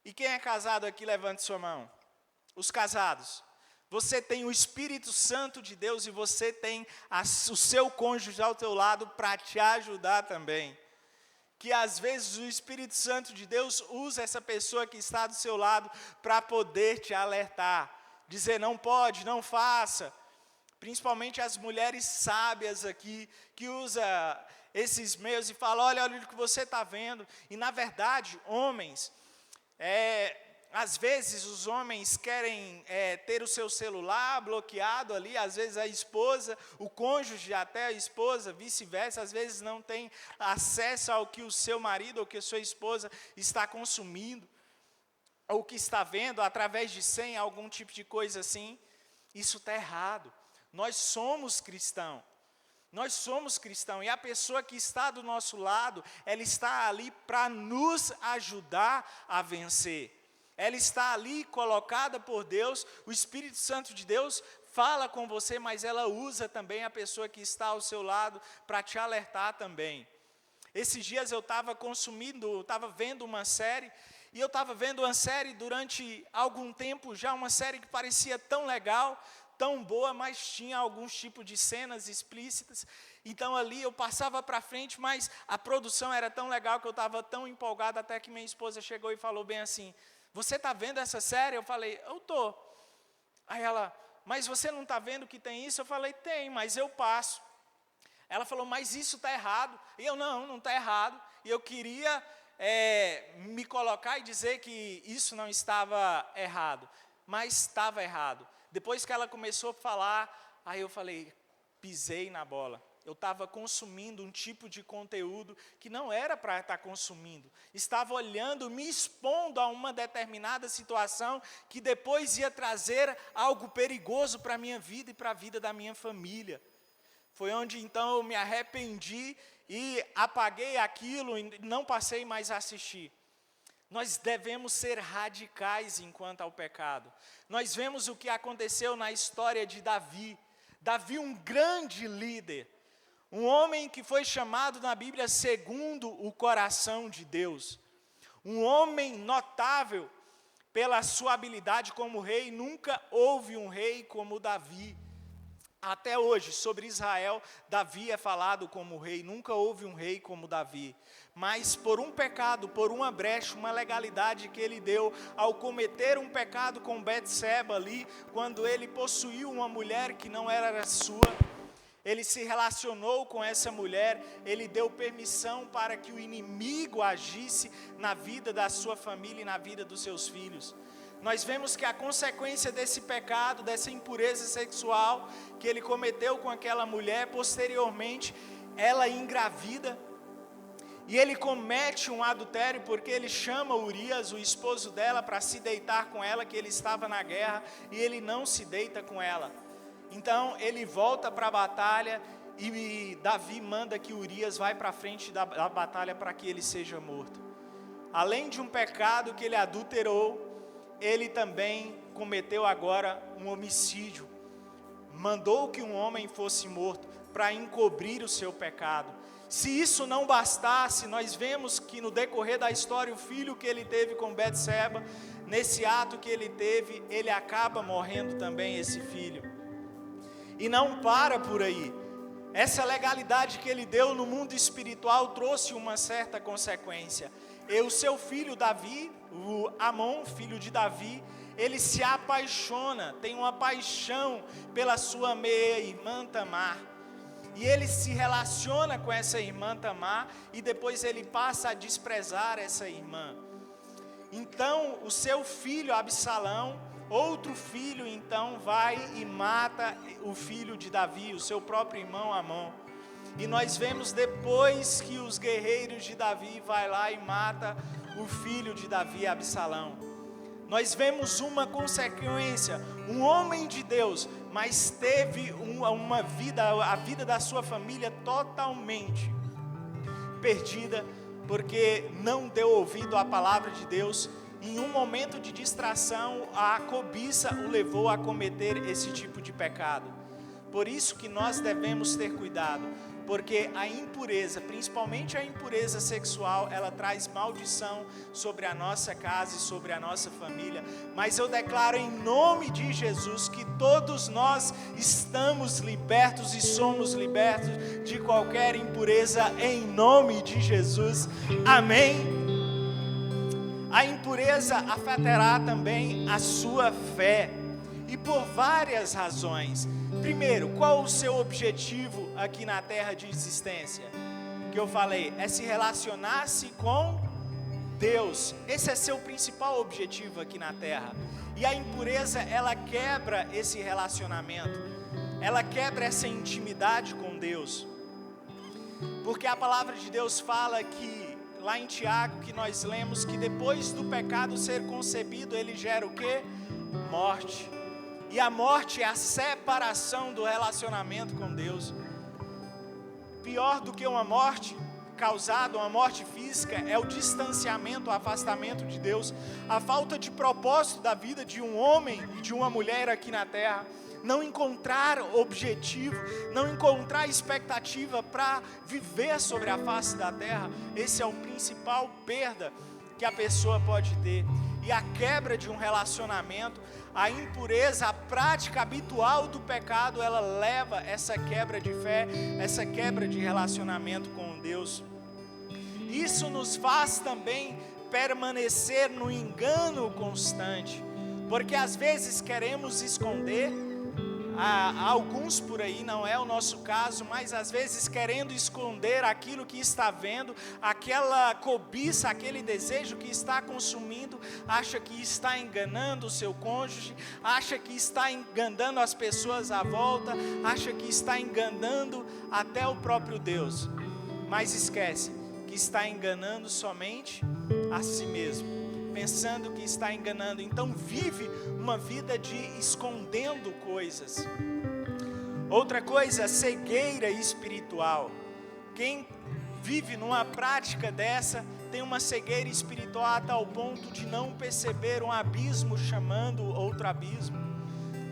A: E quem é casado aqui, levante sua mão. Os casados. Você tem o Espírito Santo de Deus e você tem o seu cônjuge ao teu lado para te ajudar também. Que às vezes o Espírito Santo de Deus usa essa pessoa que está do seu lado para poder te alertar. Dizer não pode, não faça. Principalmente as mulheres sábias aqui, que usa esses meios e fala, olha o que você está vendo. E na verdade, homens, às vezes os homens querem ter o seu celular bloqueado ali, às vezes a esposa, o cônjuge até a esposa, vice-versa, às vezes não tem acesso ao que o seu marido ou que a sua esposa está consumindo, ou que está vendo através de senha, algum tipo de coisa assim. Isso está errado. Nós somos cristãos. Nós somos cristãos. E a pessoa que está do nosso lado, ela está ali para nos ajudar a vencer. Ela está ali colocada por Deus. O Espírito Santo de Deus fala com você, mas ela usa também a pessoa que está ao seu lado para te alertar também. Esses dias eu estava vendo uma série. E eu estava vendo uma série durante algum tempo já, uma série que parecia tão legal, tão boa, mas tinha alguns tipos de cenas explícitas. Então ali eu passava para frente, mas a produção era tão legal que eu estava tão empolgado, até que minha esposa chegou e falou bem assim, você está vendo essa série? Eu falei, eu estou. Aí ela, mas você não está vendo que tem isso? Eu falei, tem, mas eu passo. Ela falou, mas isso está errado. E eu, não está errado. E eu queria me colocar e dizer que isso não estava errado, mas estava errado. Depois que ela começou a falar, aí eu falei, pisei na bola. Eu estava consumindo um tipo de conteúdo que não era para estar consumindo. Estava olhando, me expondo a uma determinada situação que depois ia trazer algo perigoso para a minha vida e para a vida da minha família. Foi onde então eu me arrependi e apaguei aquilo e não passei mais a assistir. Nós devemos ser radicais enquanto ao pecado. Nós vemos o que aconteceu na história de Davi. Davi, um grande líder, um homem que foi chamado na Bíblia segundo o coração de Deus. Um homem notável pela sua habilidade como rei. Nunca houve um rei como Davi. Até hoje, sobre Israel, Davi é falado como rei, nunca houve um rei como Davi. Mas por um pecado, por uma brecha, uma legalidade que ele deu, ao cometer um pecado com Betseba ali, quando ele possuiu uma mulher que não era sua, ele se relacionou com essa mulher, ele deu permissão para que o inimigo agisse na vida da sua família e na vida dos seus filhos. Nós vemos que a consequência desse pecado, dessa impureza sexual que ele cometeu com aquela mulher, posteriormente, ela engravida. E ele comete um adultério porque ele chama Urias, o esposo dela, para se deitar com ela, que ele estava na guerra, e ele não se deita com ela. Então ele volta para a batalha e Davi manda que Urias vá para a frente da batalha para que ele seja morto. Além de um pecado que ele adulterou, ele também cometeu agora um homicídio. Mandou que um homem fosse morto para encobrir o seu pecado. Se isso não bastasse, nós vemos que no decorrer da história, o filho que ele teve com Betseba, nesse ato que ele teve, ele acaba morrendo também, esse filho. E não para por aí. Essa legalidade que ele deu no mundo espiritual trouxe uma certa consequência. E o seu filho Davi, o Amon, filho de Davi, ele se apaixona, tem uma paixão pela sua meia-irmã Tamar. E ele se relaciona com essa irmã Tamar e depois ele passa a desprezar essa irmã. Então o seu filho Absalão, outro filho então vai e mata o filho de Davi, o seu próprio irmão Amon. E nós vemos depois que os guerreiros de Davi vai lá e mata o filho de Davi, Absalão. Nós vemos uma consequência, um homem de Deus, mas teve uma vida, a vida da sua família totalmente perdida, porque não deu ouvido à palavra de Deus. Em um momento de distração, a cobiça o levou a cometer esse tipo de pecado. Por isso que nós devemos ter cuidado. porque a impureza, principalmente a impureza sexual, ela traz maldição sobre a nossa casa e sobre a nossa família. Mas eu declaro em nome de Jesus que todos nós estamos libertos e somos libertos de qualquer impureza em nome de Jesus. Amém. A impureza afetará também a sua fé, e por várias razões. Primeiro, qual o seu objetivo aqui na terra de existência? Que eu falei, é se relacionar-se com Deus. Esse é seu principal objetivo aqui na terra. E a impureza, ela quebra esse relacionamento. Ela quebra essa intimidade com Deus. Porque a palavra de Deus fala que, lá em Tiago, que nós lemos, que depois do pecado ser concebido, ele gera o quê? Morte. E a morte é a separação do relacionamento com Deus. Pior do que uma morte causada, uma morte física, é o distanciamento, o afastamento de Deus. A falta de propósito da vida de um homem e de uma mulher aqui na terra. Não encontrar objetivo, não encontrar expectativa para viver sobre a face da terra. Esse é o principal perda que a pessoa pode ter. E a quebra de um relacionamento, a impureza, a prática habitual do pecado, ela leva essa quebra de fé, essa quebra de relacionamento com Deus. Isso nos faz também permanecer no engano constante, porque às vezes queremos esconder, alguns por aí, não é o nosso caso, mas às vezes querendo esconder aquilo que está vendo, aquela cobiça, aquele desejo que está consumindo, acha que está enganando o seu cônjuge, acha que está enganando as pessoas à volta, acha que está enganando até o próprio Deus, mas esquece que está enganando somente a si mesmo, pensando que está enganando. Então vive uma vida de escondendo coisas. Outra coisa, cegueira espiritual. Quem vive numa prática dessa tem uma cegueira espiritual a tal ponto de não perceber um abismo chamando outro abismo.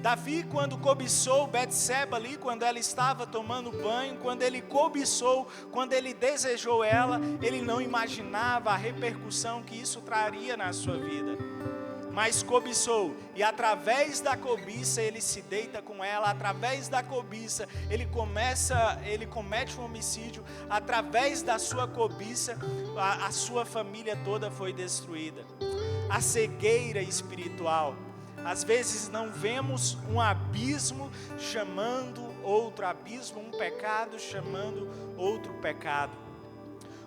A: Davi, quando cobiçou Betseba ali, quando ela estava tomando banho, quando ele cobiçou, quando ele desejou ela, ele não imaginava a repercussão que isso traria na sua vida. Mas cobiçou, e através da cobiça ele se deita com ela, através da cobiça ele comete um homicídio, através da sua cobiça a sua família toda foi destruída. A cegueira espiritual. Às vezes não vemos um abismo chamando outro abismo, um pecado chamando outro pecado.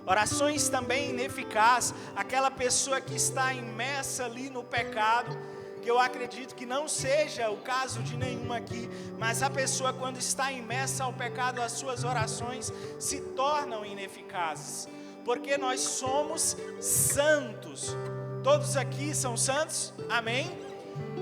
A: Orações também ineficazes, aquela pessoa que está imersa ali no pecado, que eu acredito que não seja o caso de nenhuma aqui, mas a pessoa quando está imersa ao pecado, as suas orações se tornam ineficazes, porque nós somos santos. Todos aqui são santos? Amém?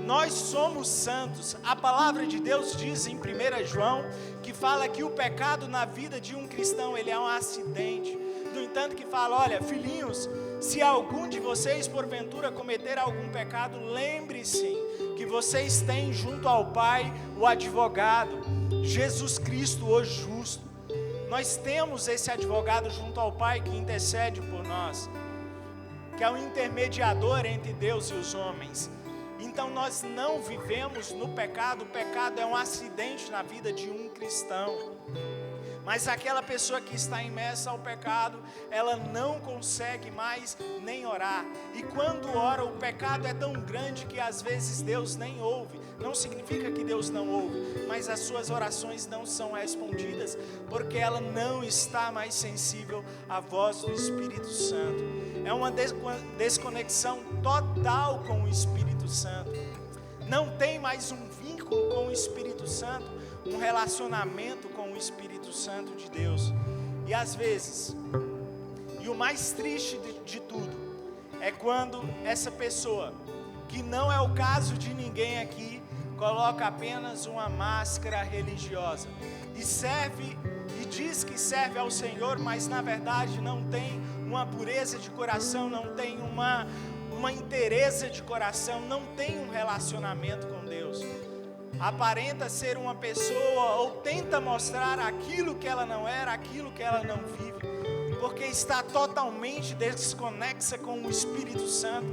A: Nós somos santos. A palavra de Deus diz em 1 João, que fala que o pecado na vida de um cristão, ele é um acidente. No entanto que fala, olha, filhinhos, se algum de vocês porventura cometer algum pecado, lembre-se que vocês têm junto ao Pai o advogado, Jesus Cristo o justo. Nós temos esse advogado junto ao Pai que intercede por nós, que é o intermediador entre Deus e os homens. Então nós não vivemos no pecado, o pecado é um acidente na vida de um cristão. Mas aquela pessoa que está imersa ao pecado, ela não consegue mais nem orar. E quando ora, o pecado é tão grande que às vezes Deus nem ouve. Não significa que Deus não ouve, mas as suas orações não são respondidas, porque ela não está mais sensível à voz do Espírito Santo. É uma desconexão total com o Espírito Santo. Não tem mais um vínculo com o Espírito Santo, um relacionamento com o Espírito Santo de Deus. E às vezes, e o mais triste de tudo, é quando essa pessoa, que não é o caso de ninguém aqui, coloca apenas uma máscara religiosa e serve e diz que serve ao Senhor, mas na verdade não tem uma pureza de coração, não tem uma inteireza de coração, não tem um relacionamento com Deus. aparenta ser uma pessoa ou tenta mostrar aquilo que ela não era, aquilo que ela não vive, porque está totalmente desconexa com o Espírito Santo,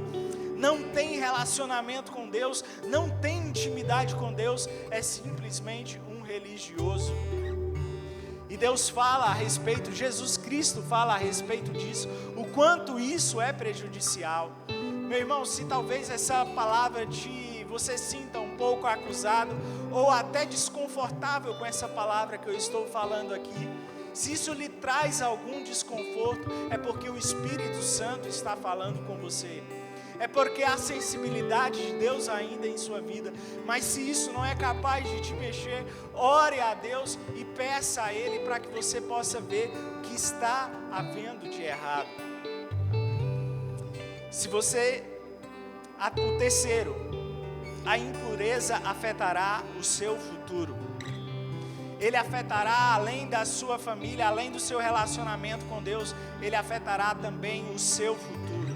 A: não tem relacionamento com Deus, não tem intimidade com Deus, é simplesmente um religioso. E Deus fala a respeito, Jesus Cristo fala a respeito disso, o quanto isso é prejudicial. Meu irmão, se talvez essa palavra você sinta um pouco acusado, ou até desconfortável com essa palavra que eu estou falando aqui, se isso lhe traz algum desconforto, é porque o Espírito Santo está falando com você. É porque há sensibilidade de Deus ainda em sua vida. Mas se isso não é capaz de te mexer, ore a Deus e peça a Ele para que você possa ver o que está havendo de errado. O terceiro, a impureza afetará o seu futuro. Ele afetará além da sua família, além do seu relacionamento com Deus, ele afetará também o seu futuro.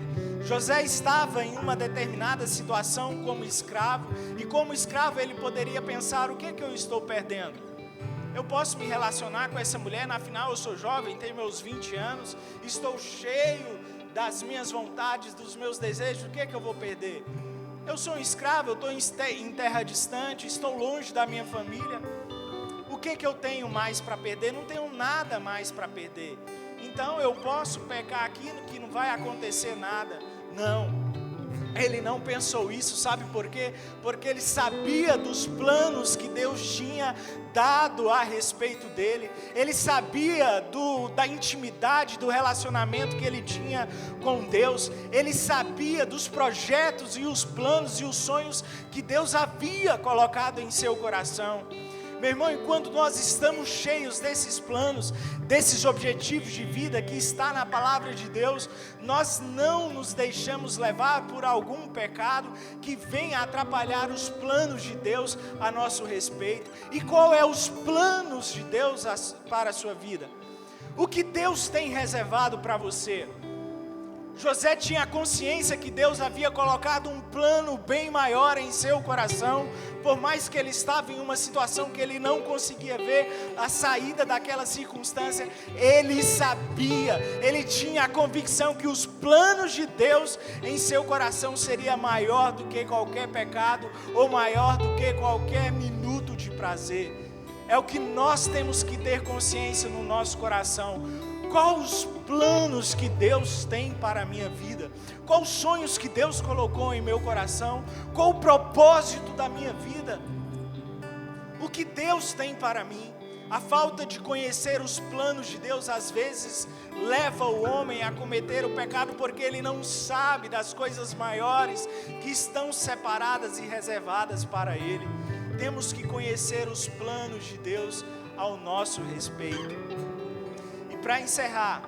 A: José estava em uma determinada situação como escravo, e como escravo ele poderia pensar, o que eu estou perdendo? Eu posso me relacionar com essa mulher, afinal eu sou jovem, tenho meus 20 anos, estou cheio das minhas vontades, dos meus desejos, o que eu vou perder? Eu sou um escravo, eu estou em terra distante, estou longe da minha família, o que eu tenho mais para perder? Não tenho nada mais para perder. Então eu posso pecar aqui que não vai acontecer nada. Não, ele não pensou isso, sabe por quê? Porque ele sabia dos planos que Deus tinha dado a respeito dele, ele sabia da intimidade, do relacionamento que ele tinha com Deus, ele sabia dos projetos e os planos e os sonhos que Deus havia colocado em seu coração. Meu irmão, enquanto nós estamos cheios desses planos, desses objetivos de vida que está na palavra de Deus, nós não nos deixamos levar por algum pecado que venha atrapalhar os planos de Deus a nosso respeito. E qual é os planos de Deus para a sua vida? O que Deus tem reservado para você? José tinha consciência que Deus havia colocado um plano bem maior em seu coração, por mais que ele estava em uma situação que ele não conseguia ver a saída daquela circunstância, ele sabia, ele tinha a convicção que os planos de Deus em seu coração seria maior do que qualquer pecado, ou maior do que qualquer minuto de prazer. É o que nós temos que ter consciência no nosso coração. Quais os planos que Deus tem para a minha vida? Quais os sonhos que Deus colocou em meu coração? Qual o propósito da minha vida? O que Deus tem para mim? A falta de conhecer os planos de Deus às vezes leva o homem a cometer o pecado porque ele não sabe das coisas maiores que estão separadas e reservadas para ele. Temos que conhecer os planos de Deus ao nosso respeito. Para encerrar,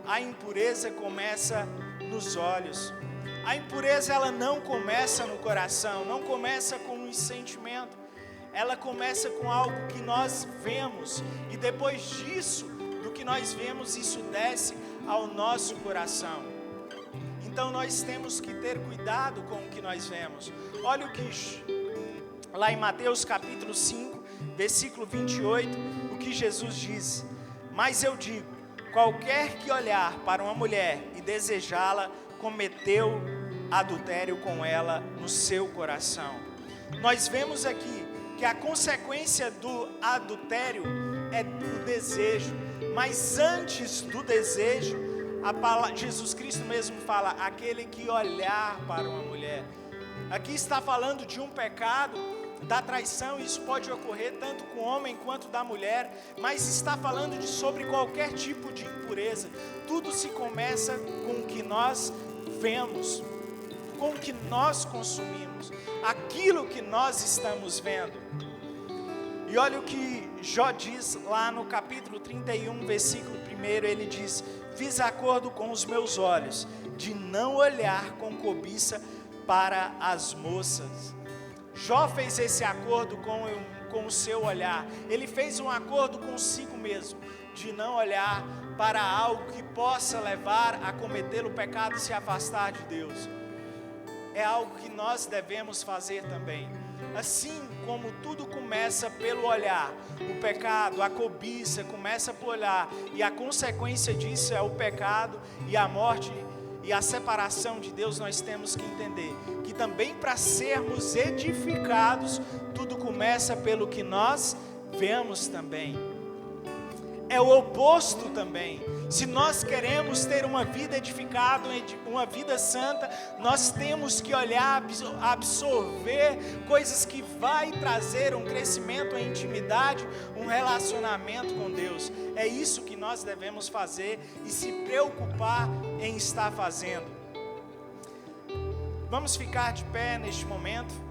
A: a impureza começa nos olhos. A impureza ela não começa no coração, não começa com um sentimento. Ela começa com algo que nós vemos. E depois disso, do que nós vemos, isso desce ao nosso coração. Então nós temos que ter cuidado com o que nós vemos. Olha o que lá em Mateus capítulo 5, versículo 28, o que Jesus diz. Mas eu digo, qualquer que olhar para uma mulher e desejá-la, cometeu adultério com ela no seu coração. Nós vemos aqui que a consequência do adultério é do desejo, mas antes do desejo, Jesus Cristo mesmo fala, aquele que olhar para uma mulher. Aqui está falando de um pecado da traição, isso pode ocorrer tanto com o homem quanto da mulher, mas está falando sobre qualquer tipo de impureza. Tudo se começa com o que nós vemos, com o que nós consumimos, aquilo que nós estamos vendo. E olha o que Jó diz lá no capítulo 31, versículo 1, ele diz, fiz acordo com os meus olhos, de não olhar com cobiça para as moças. Jó fez esse acordo com o seu olhar, ele fez um acordo consigo mesmo, de não olhar para algo que possa levar a cometer o pecado e se afastar de Deus. É algo que nós devemos fazer também. Assim como tudo começa pelo olhar, o pecado, a cobiça começa pelo olhar, e a consequência disso é o pecado e a morte e a separação de Deus, nós temos que entender que também para sermos edificados, tudo começa pelo que nós vemos também. É o oposto também. Se nós queremos ter uma vida edificada, uma vida santa, nós temos que olhar, absorver coisas que vai trazer um crescimento em intimidade, um relacionamento com Deus. É isso que nós devemos fazer e se preocupar em estar fazendo. Vamos ficar de pé neste momento.